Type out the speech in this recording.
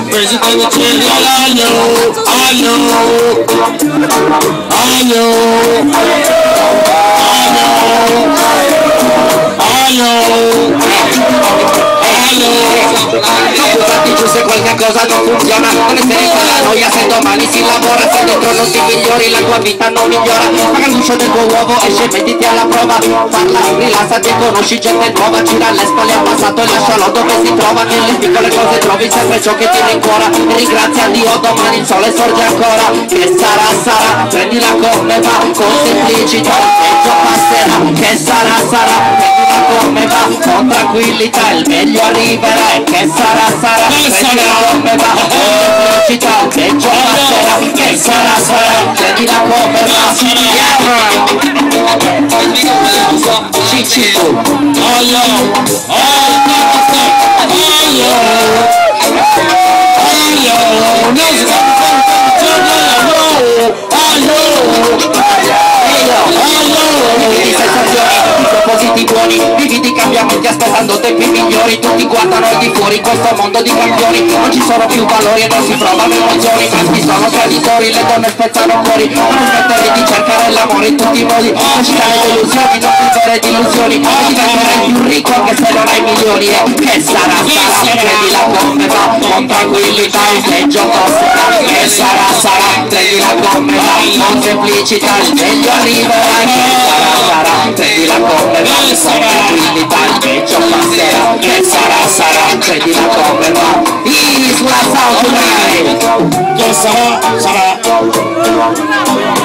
Presidente material, se qualche cosa non funziona, non essere con la noia, se domani si lavora, se dentro non ti migliori, la tua vita non migliora. Paga l'uscio del tuo uovo, esce, mettiti alla prova, parla, rilassati e conosci gente nuova, gira le spalle al passato e lascialo dove si trova. Nelle piccole cose trovi sempre ciò che ti rincuora, e ringrazia Dio, domani il sole sorge ancora. Che sarà sarà, prendila come va, con semplicità il peggio passerà. Che sarà sarà, prendila come va, con tranquillità il meglio arriverà. E che sarà sarà, prendila come va, con semplicità il peggio passerà. Che sarà sarà, prendila come va. Cicci tu, propositi buoni, vivi di cambiamenti aspettando tempi migliori. Tutti guardano al di fuori in questo mondo di campioni, non ci sono più valori e non si provano emozioni. I maschi sono traditori, le donne spezzano cuori, non smettere di cercare l'amore in tutti i modi. Lasciare le illusioni, non vivere di illusioni, e diventerai più ricco anche se non hai milioni. E che sarà sarà, prendila come va, con tranquillità il peggio passerà. Che sarà sarà, prendila come va, con semplicità il meglio arriverà. Che sarà sarà, prendila come va, con tranquillità il peggio passerà. Che sarà sarà, prendila come va. Isla South Tonight. Che sarà sarà.